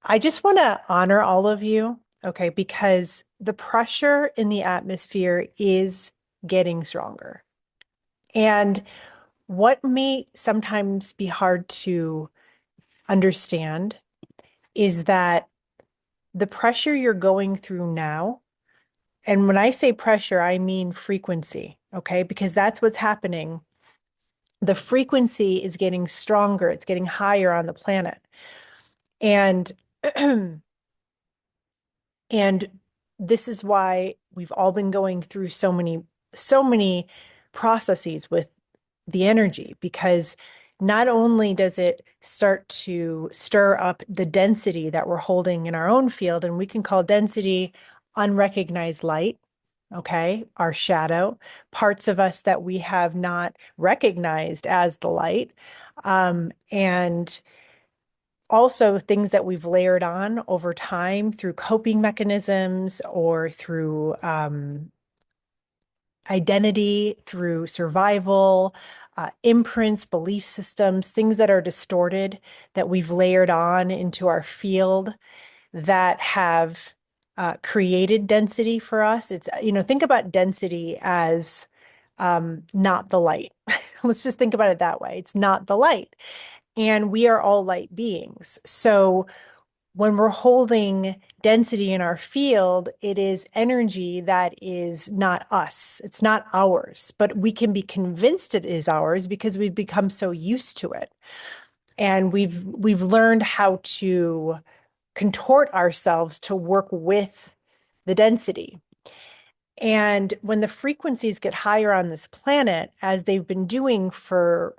I just want to honor all of you, okay, because the pressure in the atmosphere is getting stronger. And what may sometimes be hard to understand is that the pressure you're going through now, and when I say pressure, I mean frequency, okay, because that's what's happening. The frequency is getting stronger, it's getting higher on the planet. And And this is why we've all been going through so many processes with the energy, because not only does it start to stir up the density that we're holding in our own field, and we can call density unrecognized light, okay, our shadow, parts of us that we have not recognized as the light, and also things that we've layered on over time through coping mechanisms or through identity, through survival, imprints, belief systems, things that are distorted that we've layered on into our field that have created density for us. Think about density as not the light. Let's just think about it that way. It's not the light. And we are all light beings. So when we're holding density in our field, it is energy that is not us. It's not ours, but we can be convinced it is ours because we've become so used to it. And we've learned how to contort ourselves to work with the density. And when the frequencies get higher on this planet, as they've been doing for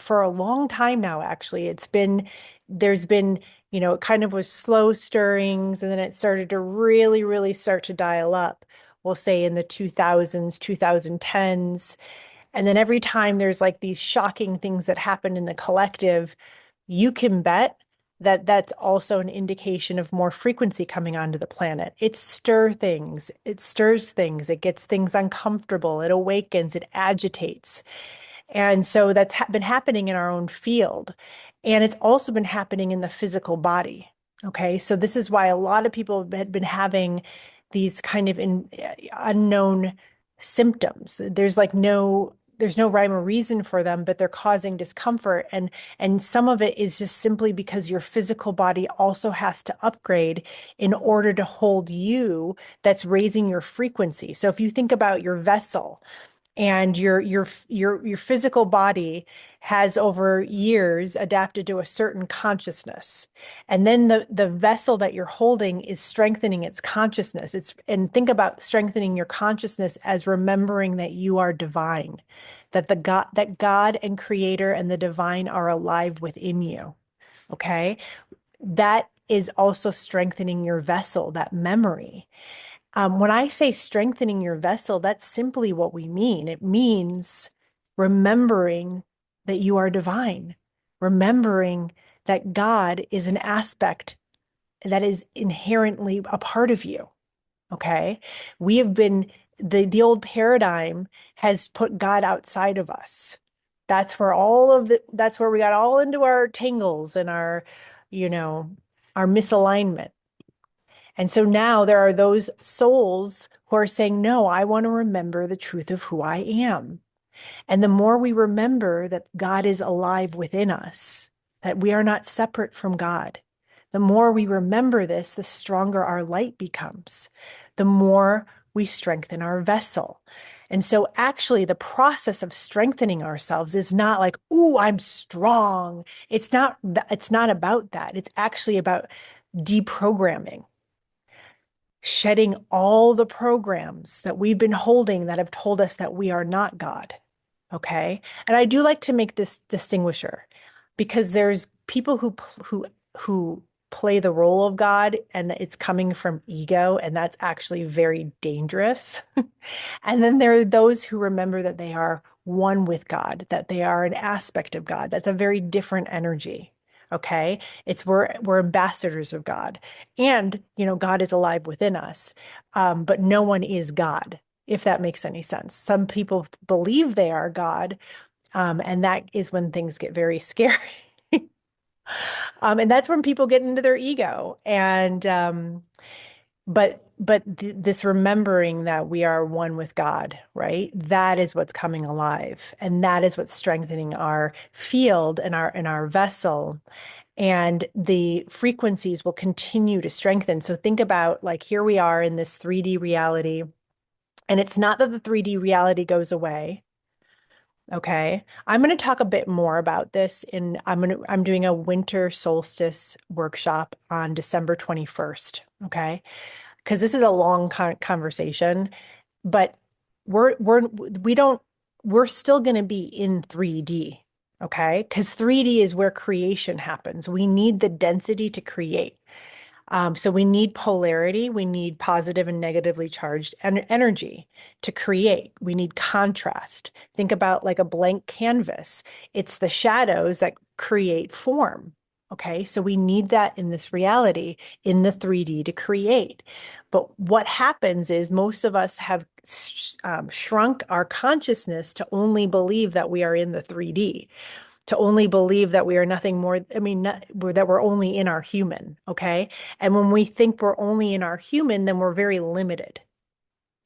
a long time now, actually. There's been, it kind of was slow stirrings, and then it started to really, really start to dial up, we'll say in the 2000s, 2010s. And then every time there's like these shocking things that happen in the collective, you can bet that that's also an indication of more frequency coming onto the planet. It stirs things, it gets things uncomfortable, it awakens, it agitates. And so that's been happening in our own field. And it's also been happening in the physical body. Okay. So this is why a lot of people had been having these kind of unknown symptoms. There's no rhyme or reason for them, but they're causing discomfort. And some of it is just simply because your physical body also has to upgrade in order to hold you, that's raising your frequency. So if you think about your vessel, and your physical body has over years adapted to a certain consciousness, and then the vessel that you're holding is strengthening its consciousness. And think about strengthening your consciousness as remembering that you are divine, that God and Creator and the divine are alive within you. Okay, that is also strengthening your vessel, that memory. When I say strengthening your vessel, that's simply what we mean. It means remembering that you are divine, remembering that God is an aspect that is inherently a part of you. Okay. We have been, the old paradigm has put God outside of us. That's where we got all into our tangles and you know, our misalignment. And so now there are those souls who are saying, no, I want to remember the truth of who I am. And the more we remember that God is alive within us, that we are not separate from God, the more we remember this, the stronger our light becomes, the more we strengthen our vessel. And so actually the process of strengthening ourselves is not like, ooh, I'm strong. It's not about that. It's actually about deprogramming, shedding all the programs that we've been holding that have told us that we are not God. Okay. And I do like to make this distinguisher because there's people who play the role of God and it's coming from ego, and that's actually very dangerous. And then there are those who remember that they are one with God, that they are an aspect of God. That's a very different energy. Okay. We're ambassadors of God. And, God is alive within us. But no one is God, if that makes any sense. Some people believe they are God. And that is when things get very scary. And that's when people get into their ego. And but th this remembering that we are one with God, right? That is what's coming alive, and that is what's strengthening our field and our vessel. And the frequencies will continue to strengthen. So think about, like, here we are in this 3D reality, and it's not that the 3D reality goes away. Okay. I'm going to talk a bit more about this I'm doing a winter solstice workshop on December 21st. Okay. Because this is a long conversation, but we don't, we're still going to be in 3D. Okay. Because 3D is where creation happens. We need the density to create. So we need polarity, we need positive and negatively charged energy to create. We need contrast. Think about like a blank canvas. It's the shadows that create form. Okay, so we need that in this reality, in the 3D to create. But what happens is most of us have shrunk our consciousness to only believe that we are in the 3D, to only believe that we are nothing more, I mean, that we're only in our human, okay? And when we think we're only in our human, then we're very limited.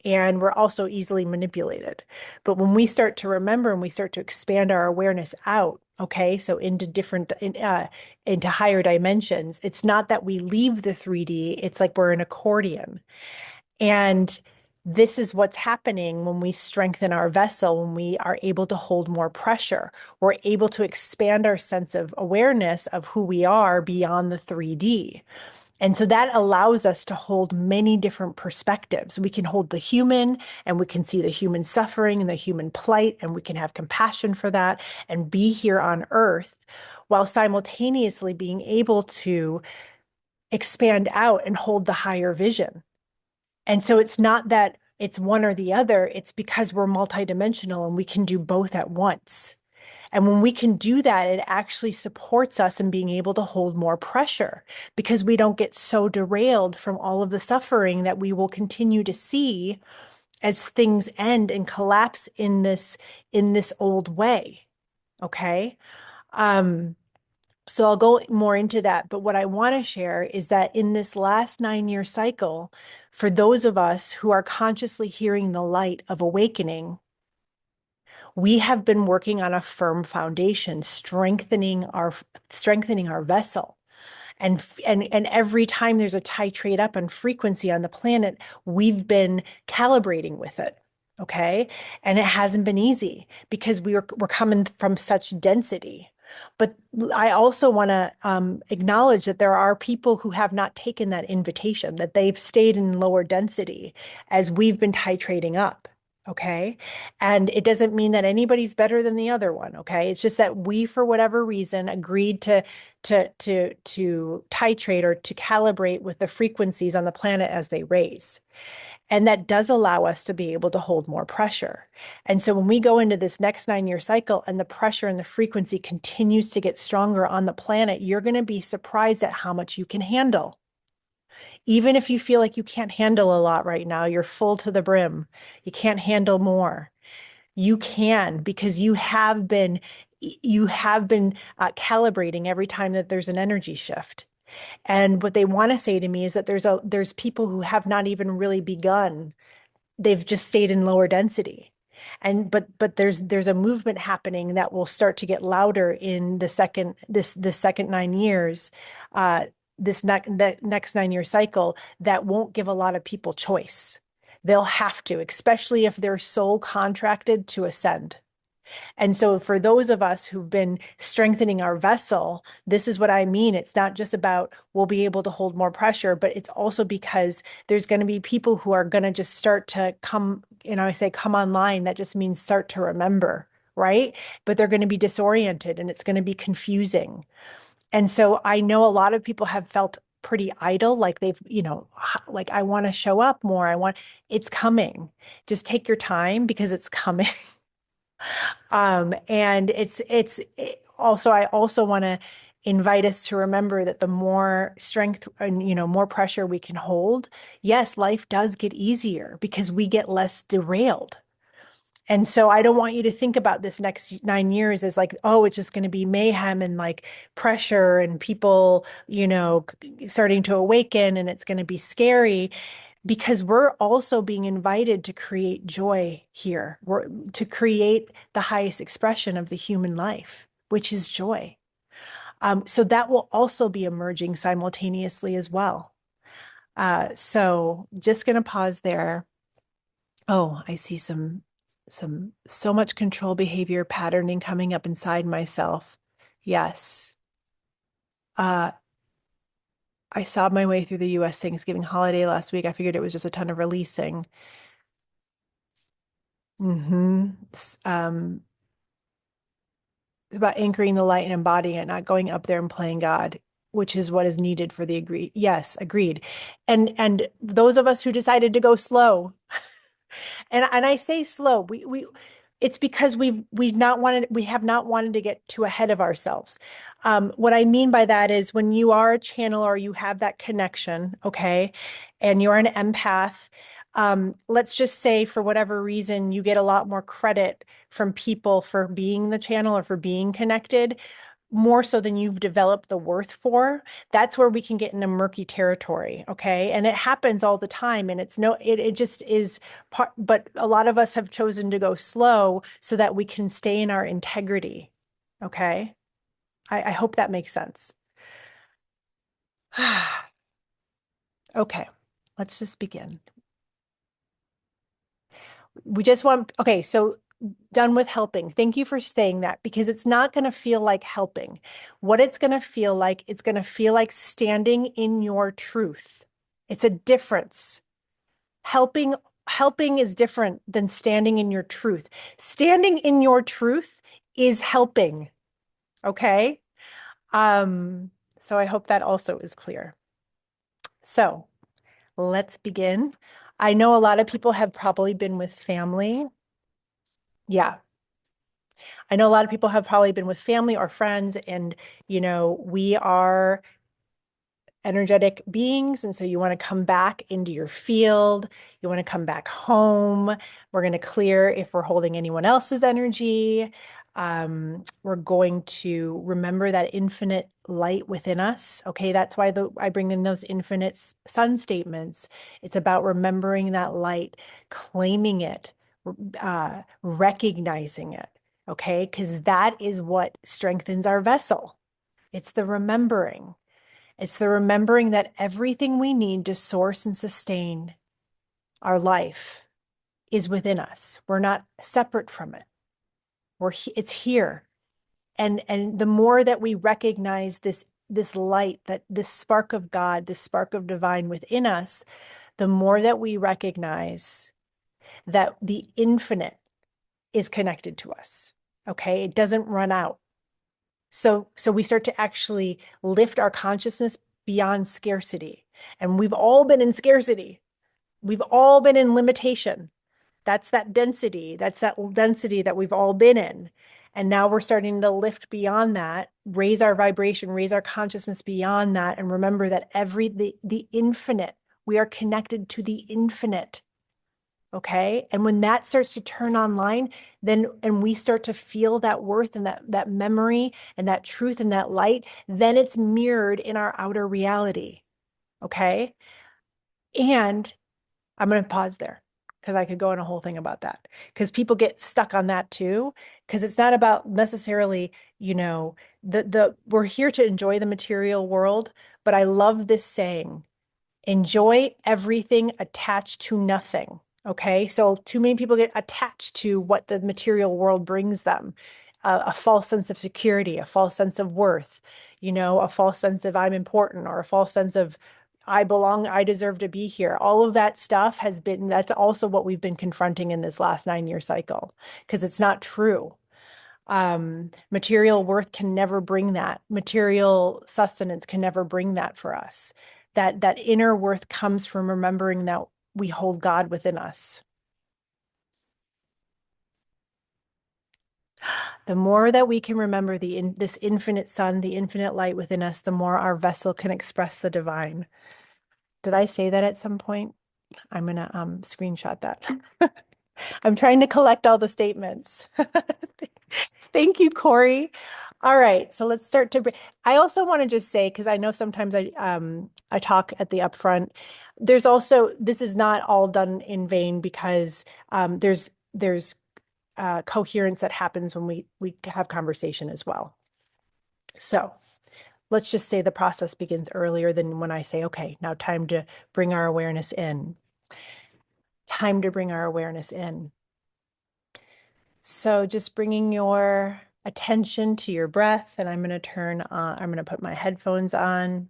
And we're also easily manipulated. But when we start to remember and we start to expand our awareness out, okay, so into higher dimensions, it's not that we leave the 3D, it's like we're an accordion. And this is what's happening when we strengthen our vessel, when we are able to hold more pressure. We're able to expand our sense of awareness of who we are beyond the 3D. And so that allows us to hold many different perspectives. We can hold the human, and we can see the human suffering and the human plight, and we can have compassion for that and be here on earth while simultaneously being able to expand out and hold the higher vision. And so it's not that it's one or the other, it's because we're multidimensional and we can do both at once. And when we can do that, it actually supports us in being able to hold more pressure because we don't get so derailed from all of the suffering that we will continue to see as things end and collapse in this old way. Okay. Um, so I'll go more into that. But what I want to share is that in this last 9-year cycle, for those of us who are consciously hearing the light of awakening, we have been working on a firm foundation, strengthening our vessel. And every time there's a titrate up on frequency on the planet, we've been calibrating with it. Okay. And it hasn't been easy because we're coming from such density. But I also want to acknowledge that there are people who have not taken that invitation, that they've stayed in lower density as we've been titrating up. Okay. And it doesn't mean that anybody's better than the other one. Okay. It's just that we, for whatever reason, agreed to titrate or to calibrate with the frequencies on the planet as they raise. And that does allow us to be able to hold more pressure. And so when we go into this next 9-year cycle and the pressure and the frequency continues to get stronger on the planet, you're going to be surprised at how much you can handle. Even if you feel like you can't handle a lot right now, you're full to the brim, you can't handle more. You can, because you have been calibrating every time that there's an energy shift. And what they want to say to me is that there's people who have not even really begun. They've just stayed in lower density. And but there's a movement happening that will start to get louder in the second 9 years, the next 9-year cycle, that won't give a lot of people choice. They'll have to, especially if they're soul contracted to ascend. And so for those of us who've been strengthening our vessel, this is what I mean. It's not just about we'll be able to hold more pressure, but it's also because there's going to be people who are going to just start to come, I say come online. That just means start to remember, right? But they're going to be disoriented and it's going to be confusing. And so I know a lot of people have felt pretty idle, like like I want to show up more. It's coming. Just take your time because it's coming. And also, I also want to invite us to remember that the more strength and, more pressure we can hold, yes, life does get easier because we get less derailed. And so I don't want you to think about this next 9 years as like, oh, it's just going to be mayhem and like pressure and people, starting to awaken and it's going to be scary because we're also being invited to create joy here. We're to create the highest expression of the human life, which is joy. So that will also be emerging simultaneously as well. So just going to pause there. Oh, I see so much control behavior patterning coming up inside myself. Yes. Uh, I sobbed my way through the US Thanksgiving holiday last week. I figured it was just a ton of releasing. Mm-hmm. It's about anchoring the light and embodying it, not going up there and playing God, which is what is needed for the agreed. Yes, agreed. And those of us who decided to go slow, and I say slow, we it's because we have not wanted to get too ahead of ourselves. What I mean by that is when you are a channel or you have that connection, okay, and you're an empath, let's just say for whatever reason you get a lot more credit from people for being the channel or for being connected, more so than you've developed the worth for. That's where we can get into murky territory. Okay. And it happens all the time. And it just is part, but a lot of us have chosen to go slow so that we can stay in our integrity. Okay. I hope that makes sense. Okay. Let's just begin. We just want, okay. So done with helping. Thank you for saying that because it's not going to feel like helping. What it's going to feel like standing in your truth. It's a difference. Helping helping is different than standing in your truth. Standing in your truth is helping. Okay? So I hope that also is clear. So, let's begin. I know a lot of people have probably been with family. Yeah, I know a lot of people have probably been with family or friends, and we are energetic beings. And so you want to come back into your field. You want to come back home. We're going to clear if we're holding anyone else's energy. We're going to remember that infinite light within us. Okay, that's why I bring in those infinite sun statements. It's about remembering that light, claiming it, recognizing it. Okay, because that is what strengthens our vessel. It's the remembering. It's the remembering that everything we need to source and sustain our life is within us. We're not separate from it. It's here. And the more that we recognize this light, that this spark of God, this spark of divine within us, the more that we recognize that the infinite is connected to us. Okay? It doesn't run out. So we start to actually lift our consciousness beyond scarcity. And we've all been in scarcity. We've all been in limitation. That's that density. That's that density that we've all been in. And now we're starting to lift beyond that, raise our vibration, raise our consciousness beyond that, and remember that the infinite, we are connected to the infinite. Okay. And when that starts to turn online, and we start to feel that worth and that memory and that truth and that light, then it's mirrored in our outer reality. Okay. And I'm going to pause there because I could go on a whole thing about that because people get stuck on that too. Because it's not about necessarily, we're here to enjoy the material world, but I love this saying, enjoy everything attached to nothing. Okay. So too many people get attached to what the material world brings them. A false sense of security, a false sense of worth, a false sense of I'm important, or a false sense of I belong, I deserve to be here. All of that stuff that's also what we've been confronting in this last 9 year cycle, because it's not true. Material worth can never bring that. Material sustenance can never bring that for us. That inner worth comes from remembering that we hold God within us. The more that we can remember this infinite sun, the infinite light within us, the more our vessel can express the divine. Did I say that at some point? I'm gonna screenshot that. I'm trying to collect all the statements. Thank you, Corey. All right, so let's start to. I also want to just say, because I know sometimes I talk at the upfront. There's also this is not all done in vain because there's coherence that happens when we have conversation as well. So let's just say the process begins earlier than when I say, okay, now time to bring our awareness in. Time to bring our awareness in. So just bringing your attention to your breath, and I'm going to put my headphones on.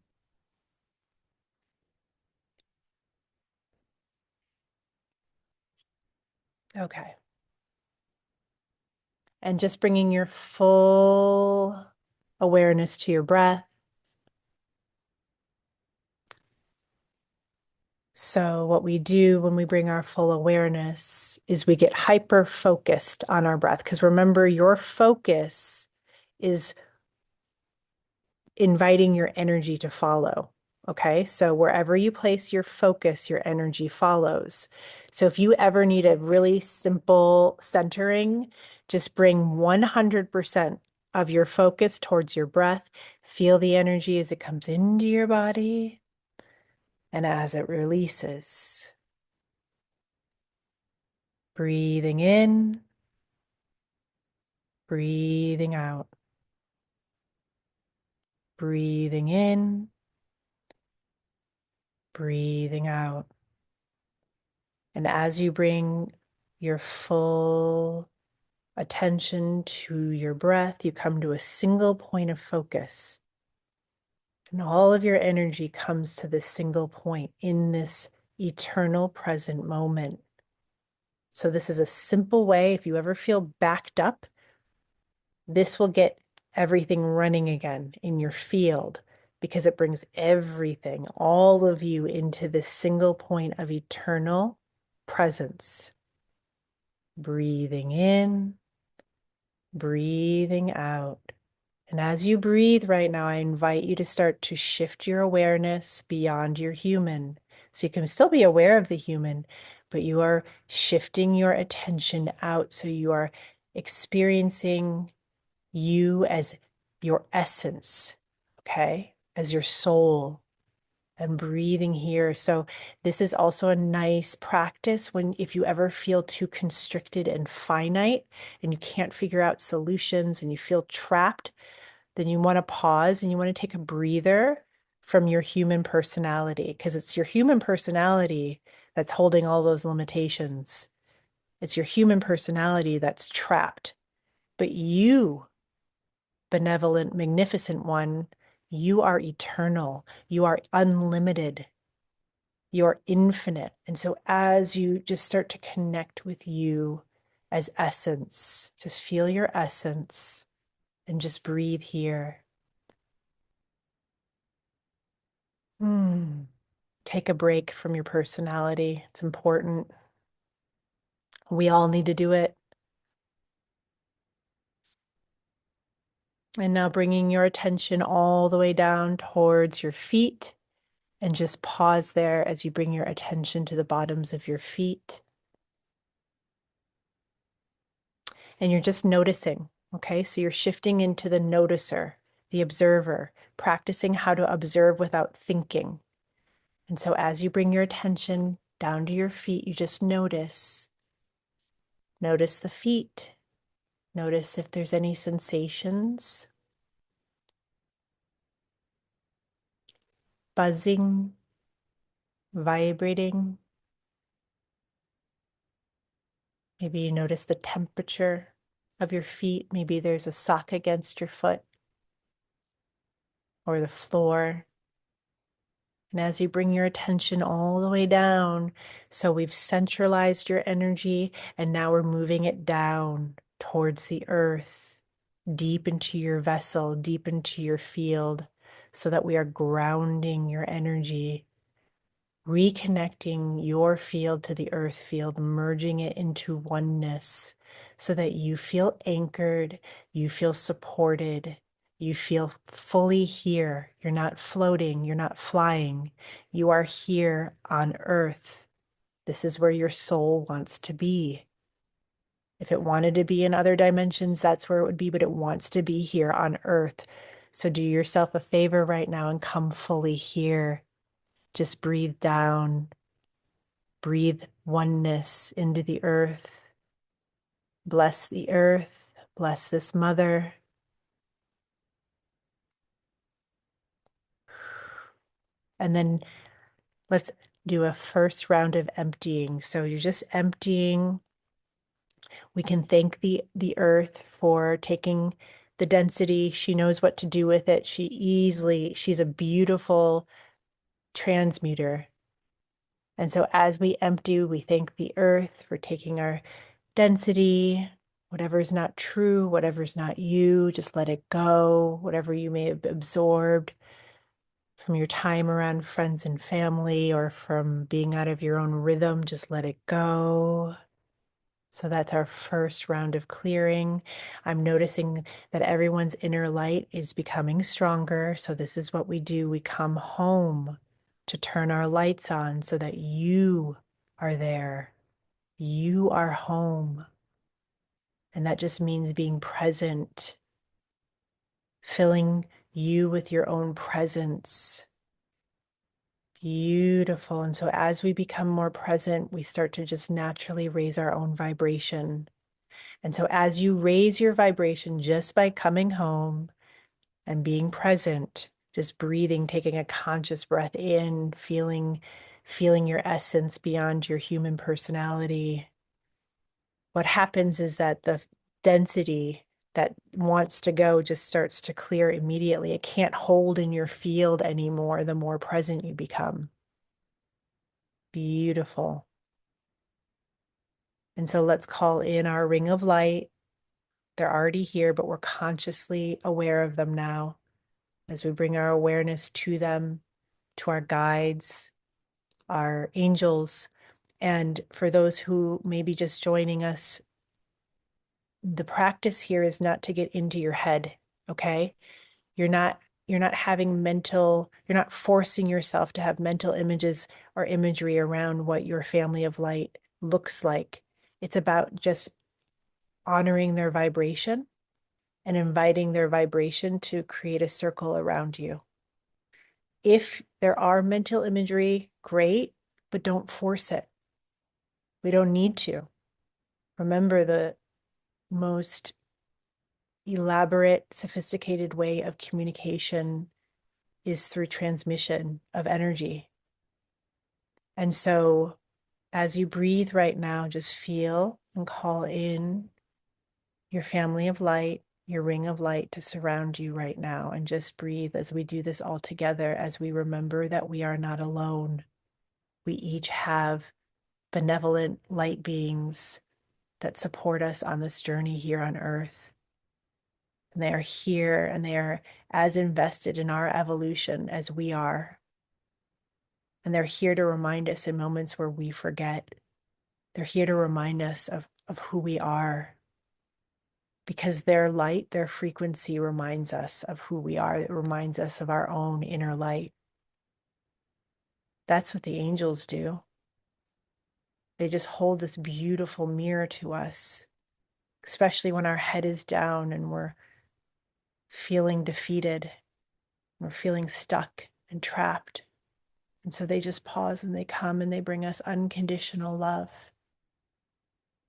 Okay. And just bringing your full awareness to your breath. So what we do when we bring our full awareness is we get hyper focused on our breath. Because remember, your focus is inviting your energy to follow. Okay, so wherever you place your focus, your energy follows. So if you ever need a really simple centering, just bring 100% of your focus towards your breath. Feel the energy as it comes into your body and as it releases. Breathing in, breathing out. Breathing in, breathing out. And as you bring your full attention to your breath, you come to a single point of focus. And all of your energy comes to this single point in this eternal present moment. So this is a simple way, if you ever feel backed up, this will get everything running again in your field because it brings everything, all of you, into this single point of eternal presence. Breathing in, breathing out. And as you breathe right now, I invite you to start to shift your awareness beyond your human. So you can still be aware of the human, but you are shifting your attention out. So you are experiencing you as your essence, okay? As your soul, and breathing here. So this is also a nice practice when if you ever feel too constricted and finite and you can't figure out solutions and you feel trapped, then you want to pause and you want to take a breather from your human personality because it's your human personality that's holding all those limitations. It's your human personality that's trapped. But you, benevolent, magnificent one, you are eternal. You are unlimited. You're infinite. And so as you just start to connect with you as essence, just feel your essence and just breathe here. Take a break from your personality. It's important. We all need to do it. And now bringing your attention all the way down towards your feet and just pause there as you bring your attention to the bottoms of your feet. And you're just noticing, okay? So you're shifting into the noticer, the observer, practicing how to observe without thinking. And so as you bring your attention down to your feet, you just notice. Notice the feet. Notice if there's any sensations. Buzzing, vibrating. Maybe you notice the temperature of your feet. Maybe there's a sock against your foot or the floor. And as you bring your attention all the way down, so we've centralized your energy and now we're moving it down towards the earth, deep into your vessel, deep into your field, so that we are grounding your energy, reconnecting your field to the earth field, merging it into oneness so that you feel anchored, you feel supported, you feel fully here. You're not floating, you're not flying. You are here on earth. This is where your soul wants to be. If it wanted to be in other dimensions, that's where it would be, but it wants to be here on earth. So do yourself a favor right now and come fully here. Just breathe down, breathe oneness into the earth. Bless the earth, bless this mother. And then let's do a first round of emptying. So you're just emptying. We can thank the earth for taking the density. She knows what to do with it. She's a beautiful transmuter. And so as we empty, we thank the earth for taking our density, whatever's not true, whatever's not you, just let it go. Whatever you may have absorbed from your time around friends and family or from being out of your own rhythm, just let it go. So that's our first round of clearing. I'm noticing that everyone's inner light is becoming stronger. So this is what we do. We come home to turn our lights on so that you are there. You are home. And that just means being present, filling you with your own presence. Beautiful. And so as we become more present, we start to just naturally raise our own vibration. And so as you raise your vibration just by coming home and being present, just breathing, taking a conscious breath in, feeling your essence beyond your human personality, what happens is that the density that wants to go just starts to clear immediately. It can't hold in your field anymore the more present you become. Beautiful. And so let's call in our ring of light. They're already here, but we're consciously aware of them now as we bring our awareness to them, to our guides, our angels. And for those who may be just joining us, the practice here is not to get into your head, okay? You're not you're not forcing yourself to have mental images or imagery around what your family of light looks like. It's about just honoring their vibration and inviting their vibration to create a circle around you. If there are mental imagery, great, but don't force it. We don't need to. Remember, the most elaborate, sophisticated way of communication is through transmission of energy. And so as you breathe right now, just feel and call in your family of light, your ring of light to surround you right now. And just breathe as we do this all together, as we remember that we are not alone. We each have benevolent light beings that support us on this journey here on earth. And they are here and they are as invested in our evolution as we are. And they're here to remind us in moments where we forget. They're here to remind us of who we are. Because their light, their frequency reminds us of who we are. It reminds us of our own inner light. That's what the angels do. They just hold this beautiful mirror to us, especially when our head is down and we're feeling defeated, we're feeling stuck and trapped. And so they just pause and they come and they bring us unconditional love.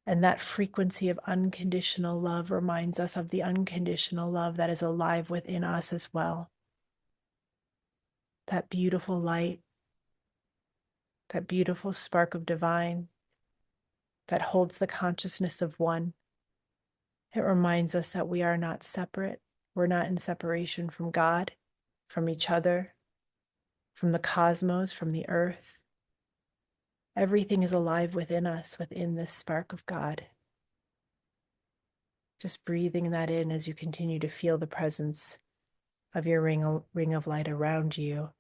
And that frequency of unconditional love reminds us of the unconditional love that is alive within us as well. That beautiful light, that beautiful spark of divine that holds the consciousness of one. It reminds us that we are not separate. We're not in separation from God, from each other, from the cosmos, from the earth. Everything is alive within us, within this spark of God. Just breathing that in as you continue to feel the presence of your ring of light around you.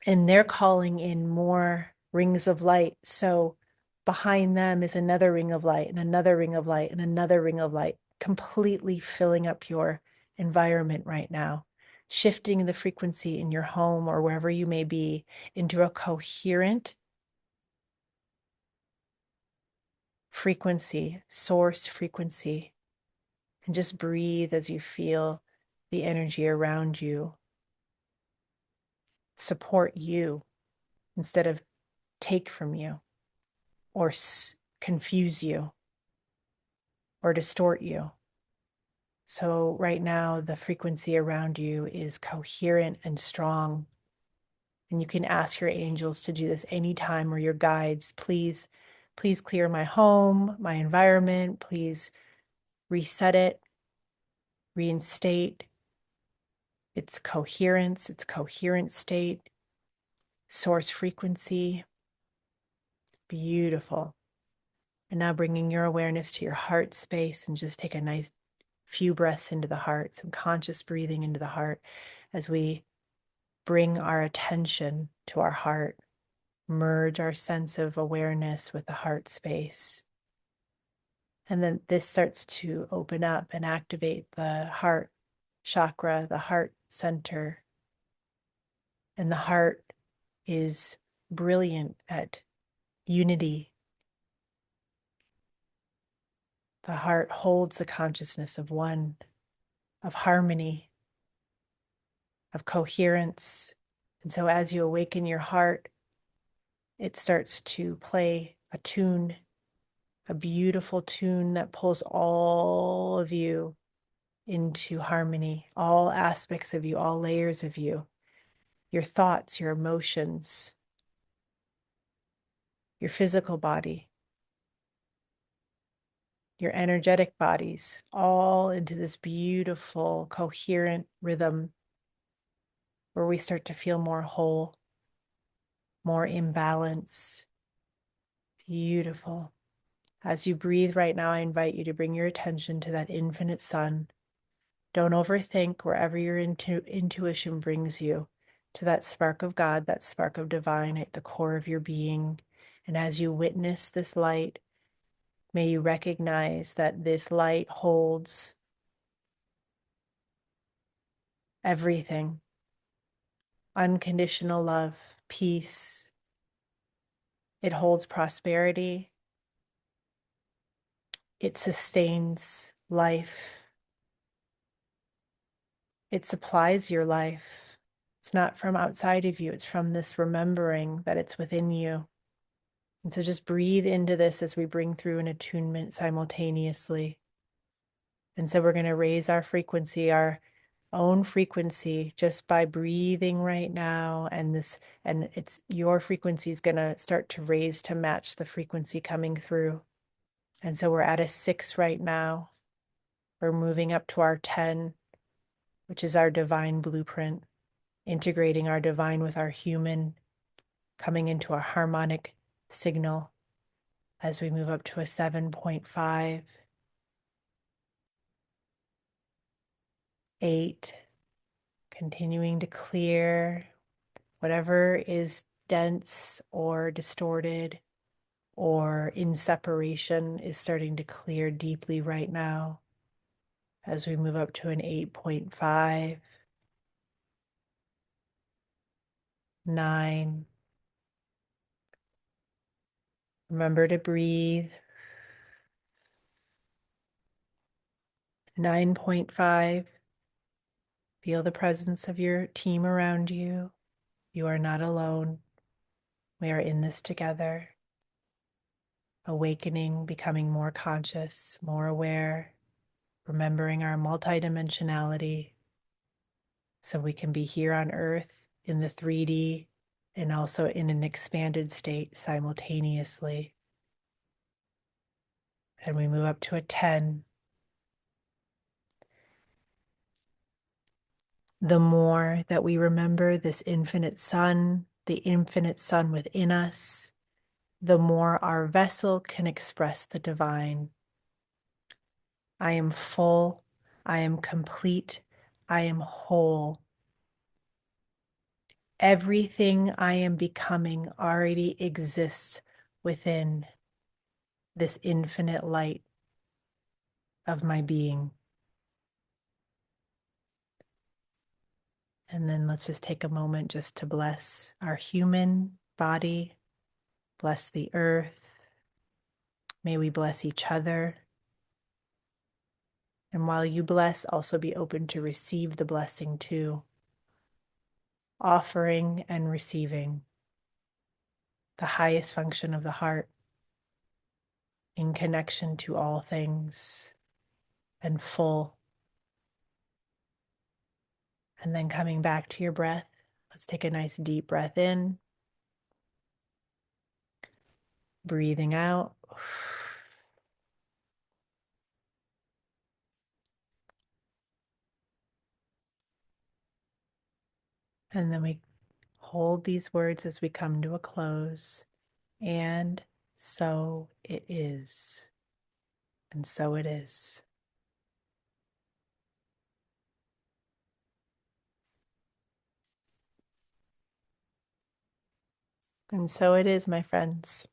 And they're calling in more rings of light. So behind them is another ring of light and another ring of light and another ring of light, completely filling up your environment right now, shifting the frequency in your home or wherever you may be into a coherent, frequency, source frequency, and just breathe as you feel the energy around you support you instead of take from you or confuse you or distort you. So right now, the frequency around you is coherent and strong. And you can ask your angels to do this anytime, or your guides. Please, please clear my home, my environment. Please reset it, reinstate its coherence, its coherent state, source frequency. Beautiful. And now bringing your awareness to your heart space, and just take a nice few breaths into the heart, some conscious breathing into the heart as we bring our attention to our heart, merge our sense of awareness with the heart space. And then this starts to open up and activate the heart chakra, the heart center. And the heart is brilliant at unity. The heart holds the consciousness of one, of harmony, of coherence. And so as you awaken your heart, it starts to play a tune, a beautiful tune that pulls all of you into harmony, all aspects of you, all layers of you, your thoughts, your emotions, your physical body, your energetic bodies, all into this beautiful, coherent rhythm where we start to feel more whole, more in balance. Beautiful. As you breathe right now, I invite you to bring your attention to that infinite sun. Don't overthink wherever your intuition brings you, to that spark of God, that spark of divine at the core of your being. And as you witness this light, may you recognize that this light holds everything: unconditional love, peace. It holds prosperity. It sustains life. It supplies your life. It's not from outside of you. It's from this remembering that it's within you. And so just breathe into this as we bring through an attunement simultaneously. And so we're going to raise our frequency, our own frequency, just by breathing right now. And it's your frequency is going to start to raise to match the frequency coming through. And so we're at a 6 right now. We're moving up to our 10, which is our divine blueprint, integrating our divine with our human, coming into a harmonic signal as we move up to a 7.5, 8, continuing to clear whatever is dense or distorted or in separation is starting to clear deeply right now as we move up to an 8.5, 9. Remember to breathe. 9.5. Feel the presence of your team around you. You are not alone. We are in this together. Awakening, becoming more conscious, more aware, remembering our multidimensionality so we can be here on Earth in the 3D and also in an expanded state simultaneously. And we move up to a 10. The more that we remember this infinite sun, the infinite sun within us, the more our vessel can express the divine. I am full, I am complete, I am whole. Everything I am becoming already exists within this infinite light of my being. And then let's just take a moment just to bless our human body, bless the earth, May we bless each other. And while you bless, also be open to receive the blessing too, offering and receiving the highest function of the heart in connection to all things and full. And then coming back to your breath, let's take a nice deep breath in, breathing out. And then we hold these words as we come to a close. And so it is. And so it is. And so it is, my friends.